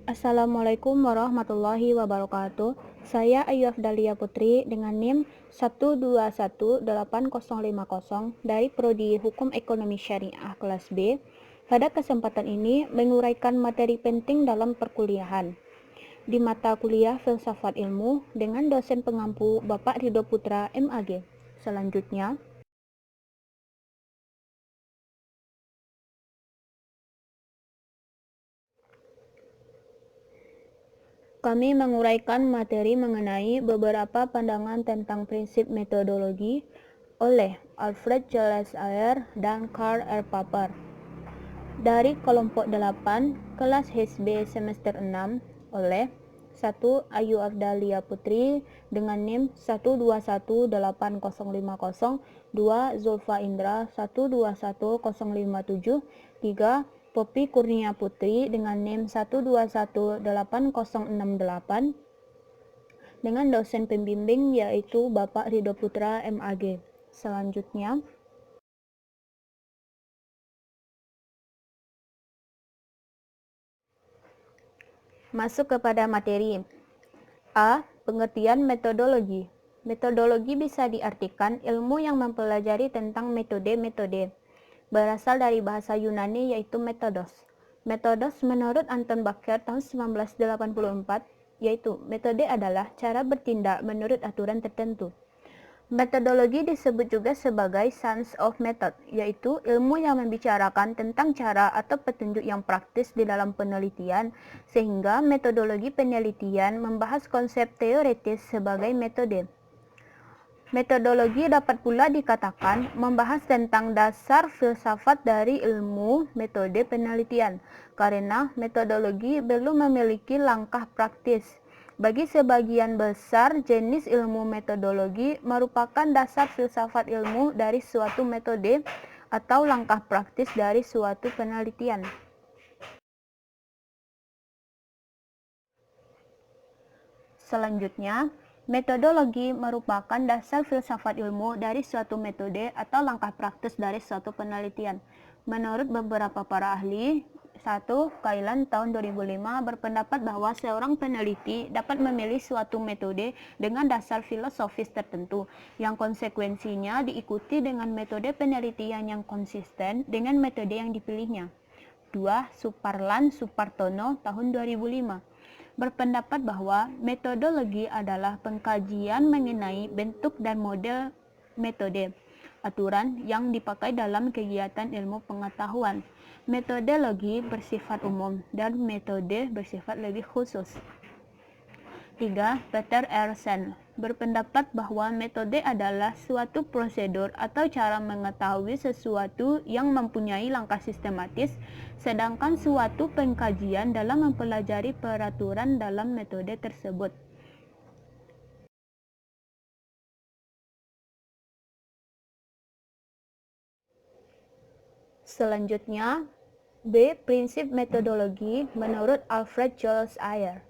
Assalamualaikum warahmatullahi wabarakatuh. Saya Ayu Afdalia Putri dengan NIM 1218050 dari Prodi Hukum Ekonomi Syariah kelas B. Pada kesempatan ini menguraikan materi penting dalam perkuliahan di mata kuliah Filsafat Ilmu dengan dosen pengampu Bapak Ridho Putra MAG. Selanjutnya, kami menguraikan materi mengenai beberapa pandangan tentang prinsip metodologi oleh Alfred Julius Ayer dan Karl R. Popper. Dari kelompok 8, kelas HSB semester 6 oleh 1. Ayu Afdalia Putri dengan NIM 1218050, 2. Zulfa Indra 121057, 3. Poppy Kurnia Putri dengan NIM 1218068 dengan dosen pembimbing yaitu Bapak Ridho Putra MAG. Selanjutnya, masuk kepada materi. A. Pengertian metodologi. Metodologi bisa diartikan ilmu yang mempelajari tentang metode-metode. Berasal dari bahasa Yunani yaitu metodos. Metodos menurut Anton Bakker tahun 1984, yaitu metode adalah cara bertindak menurut aturan tertentu. Metodologi disebut juga sebagai science of method, yaitu ilmu yang membicarakan tentang cara atau petunjuk yang praktis di dalam penelitian, sehingga metodologi penelitian membahas konsep teoretis sebagai metode. Metodologi dapat pula dikatakan membahas tentang dasar filsafat dari ilmu metode penelitian, karena metodologi belum memiliki langkah praktis. Bagi sebagian besar jenis ilmu metodologi merupakan dasar filsafat ilmu dari suatu metode atau langkah praktis dari suatu penelitian. Selanjutnya, metodologi merupakan dasar filsafat ilmu dari suatu metode atau langkah praktis dari suatu penelitian. Menurut beberapa para ahli, 1. Kailan tahun 2005 berpendapat bahwa seorang peneliti dapat memilih suatu metode dengan dasar filosofis tertentu, yang konsekuensinya diikuti dengan metode penelitian yang konsisten dengan metode yang dipilihnya. 2. Suparlan Supartono tahun 2005 berpendapat bahwa metodologi adalah pengkajian mengenai bentuk dan model metode, aturan yang dipakai dalam kegiatan ilmu pengetahuan. Metodologi bersifat umum dan metode bersifat lebih khusus. 3. Peter Ersен berpendapat bahwa metode adalah suatu prosedur atau cara mengetahui sesuatu yang mempunyai langkah sistematis, sedangkan suatu pengkajian dalam mempelajari peraturan dalam metode tersebut. Selanjutnya, B. Prinsip metodologi menurut Alfred Julius Ayer.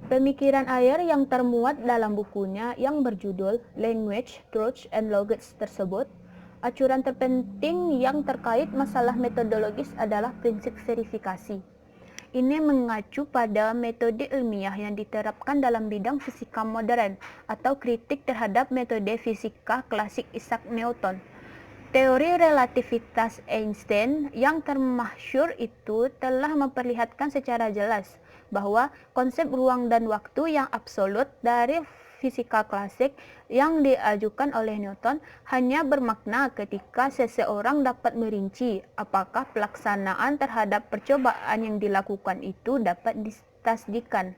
Pemikiran Ayer yang termuat dalam bukunya yang berjudul Language, Truth, and Logics tersebut, acuan terpenting yang terkait masalah metodologis adalah prinsip verifikasi. Ini mengacu pada metode ilmiah yang diterapkan dalam bidang fisika modern atau kritik terhadap metode fisika klasik Isaac Newton. Teori relativitas Einstein yang termasyhur itu telah memperlihatkan secara jelas bahwa konsep ruang dan waktu yang absolut dari fisika klasik yang diajukan oleh Newton hanya bermakna ketika seseorang dapat merinci apakah pelaksanaan terhadap percobaan yang dilakukan itu dapat ditasdiqkan.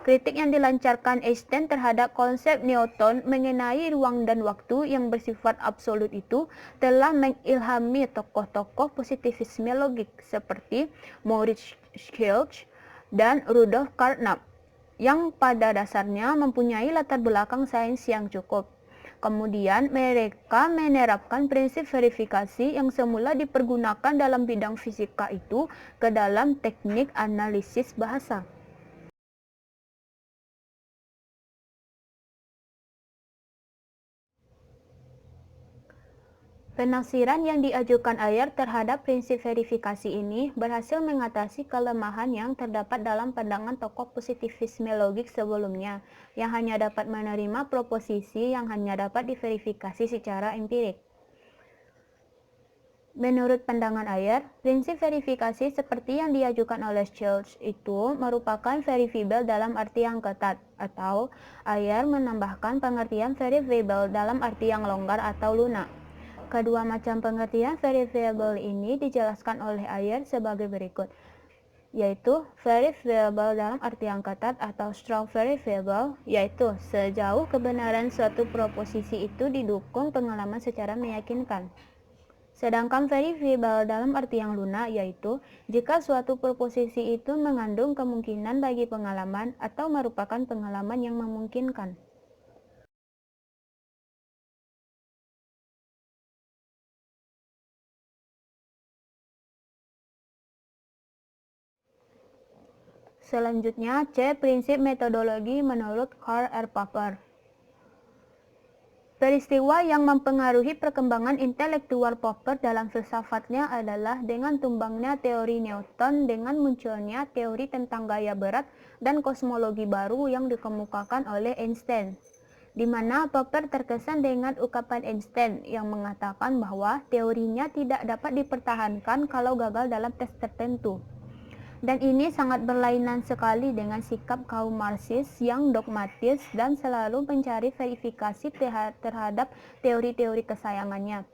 Kritik yang dilancarkan Einstein terhadap konsep Newton mengenai ruang dan waktu yang bersifat absolut itu telah mengilhami tokoh-tokoh positivisme logik seperti Maurice Schulze dan Rudolf Carnap, yang pada dasarnya mempunyai latar belakang sains yang cukup. Kemudian mereka menerapkan prinsip verifikasi yang semula dipergunakan dalam bidang fisika itu ke dalam teknik analisis bahasa. Penafsiran yang diajukan Ayer terhadap prinsip verifikasi ini berhasil mengatasi kelemahan yang terdapat dalam pandangan tokoh positivisme logik sebelumnya, yang hanya dapat menerima proposisi yang hanya dapat diverifikasi secara empirik. Menurut pandangan Ayer, prinsip verifikasi seperti yang diajukan oleh Schultz itu merupakan verifiable dalam arti yang ketat, atau Ayer menambahkan pengertian verifiable dalam arti yang longgar atau lunak. Kedua macam pengertian verifiable ini dijelaskan oleh Ayer sebagai berikut, yaitu verifiable dalam arti yang ketat atau strong verifiable, yaitu sejauh kebenaran suatu proposisi itu didukung pengalaman secara meyakinkan. Sedangkan verifiable dalam arti yang lunak, yaitu jika suatu proposisi itu mengandung kemungkinan bagi pengalaman atau merupakan pengalaman yang memungkinkan. Selanjutnya, C. Prinsip metodologi menurut Karl R. Popper. Peristiwa yang mempengaruhi perkembangan intelektual Popper dalam filsafatnya adalah dengan tumbangnya teori Newton dengan munculnya teori tentang gaya berat dan kosmologi baru yang dikemukakan oleh Einstein, di mana Popper terkesan dengan ungkapan Einstein yang mengatakan bahwa teorinya tidak dapat dipertahankan kalau gagal dalam tes tertentu. Dan ini sangat berlainan sekali dengan sikap kaum Marxis yang dogmatis dan selalu mencari verifikasi terhadap teori-teori kesayangannya.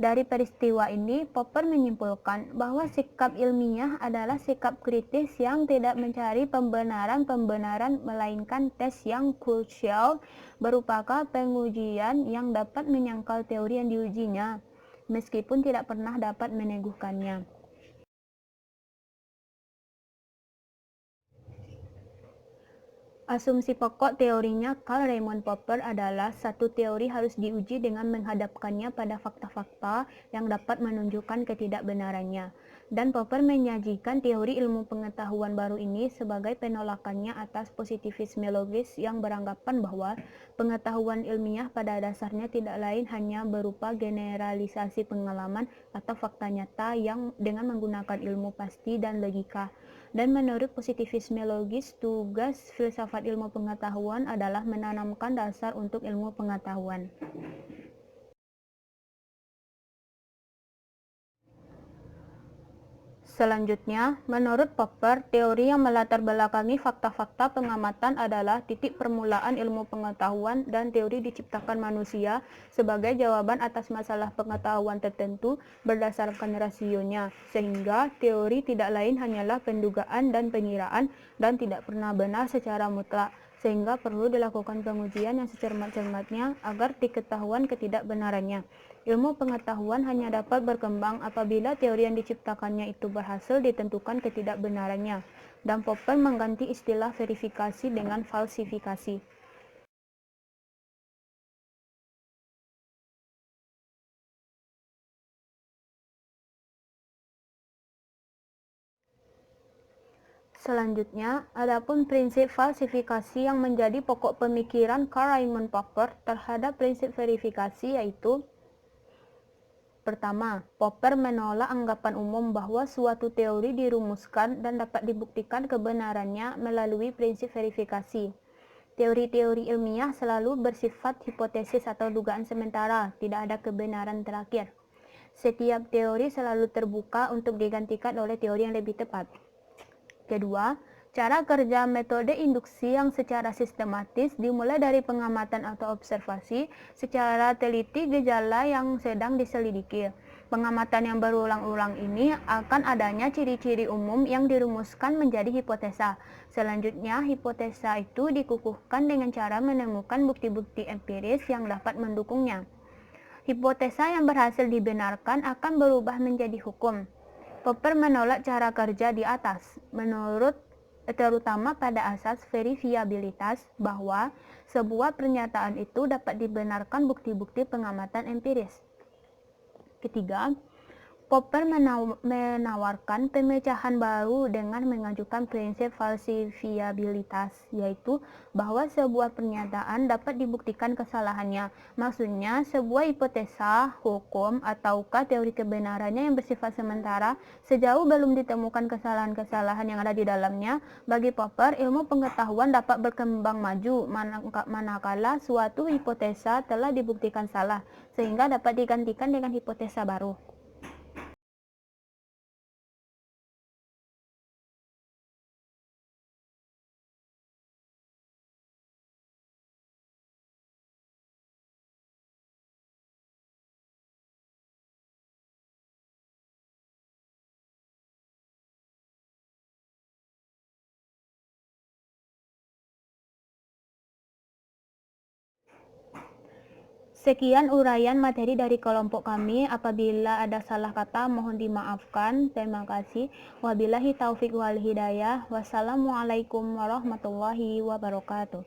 Dari peristiwa ini, Popper menyimpulkan bahwa sikap ilmiah adalah sikap kritis yang tidak mencari pembenaran-pembenaran melainkan tes yang krusial berupa pengujian yang dapat menyangkal teori yang diujinya, meskipun tidak pernah dapat meneguhkannya. Asumsi pokok teorinya Karl Raimund Popper adalah satu teori harus diuji dengan menghadapkannya pada fakta-fakta yang dapat menunjukkan ketidakbenarannya. Dan Popper menyajikan teori ilmu pengetahuan baru ini sebagai penolakannya atas positivisme logis yang beranggapan bahwa pengetahuan ilmiah pada dasarnya tidak lain hanya berupa generalisasi pengalaman atau fakta nyata yang dengan menggunakan ilmu pasti dan logika. Dan menurut positivisme logis, tugas filsafat ilmu pengetahuan adalah menanamkan dasar untuk ilmu pengetahuan. Selanjutnya, menurut Popper, teori yang melatar belakangi fakta-fakta pengamatan adalah titik permulaan ilmu pengetahuan dan teori diciptakan manusia sebagai jawaban atas masalah pengetahuan tertentu berdasarkan rasionya, sehingga teori tidak lain hanyalah pendugaan dan pengiraan dan tidak pernah benar secara mutlak, sehingga perlu dilakukan pengujian yang secermat-cermatnya agar diketahuan ketidakbenarannya. Ilmu pengetahuan hanya dapat berkembang apabila teori yang diciptakannya itu berhasil ditentukan ketidakbenarannya, dan Popper mengganti istilah verifikasi dengan falsifikasi. Selanjutnya, adapun prinsip falsifikasi yang menjadi pokok pemikiran Karl Raimund Popper terhadap prinsip verifikasi yaitu: pertama, Popper menolak anggapan umum bahwa suatu teori dirumuskan dan dapat dibuktikan kebenarannya melalui prinsip verifikasi. Teori-teori ilmiah selalu bersifat hipotesis atau dugaan sementara, tidak ada kebenaran terakhir. Setiap teori selalu terbuka untuk digantikan oleh teori yang lebih tepat. Kedua, cara kerja metode induksi yang secara sistematis dimulai dari pengamatan atau observasi secara teliti gejala yang sedang diselidiki. Pengamatan yang berulang-ulang ini akan adanya ciri-ciri umum yang dirumuskan menjadi hipotesa. Selanjutnya, hipotesa itu dikukuhkan dengan cara menemukan bukti-bukti empiris yang dapat mendukungnya. Hipotesa yang berhasil dibenarkan akan berubah menjadi hukum. Popper menolak cara kerja di atas, terutama pada asas verifiabilitas bahwa sebuah pernyataan itu dapat dibenarkan bukti-bukti pengamatan empiris. Ketiga, Popper menawarkan pemecahan baru dengan mengajukan prinsip falsifiabilitas, yaitu bahwa sebuah pernyataan dapat dibuktikan kesalahannya. Maksudnya, sebuah hipotesa, hukum, ataukah teori kebenarannya yang bersifat sementara sejauh belum ditemukan kesalahan-kesalahan yang ada di dalamnya. Bagi Popper, ilmu pengetahuan dapat berkembang maju manakala suatu hipotesa telah dibuktikan salah, sehingga dapat digantikan dengan hipotesa baru. Sekian uraian materi dari kelompok kami. Apabila ada salah kata, mohon dimaafkan. Terima kasih. Wabillahi taufik wal hidayah. Wassalamualaikum warahmatullahi wabarakatuh.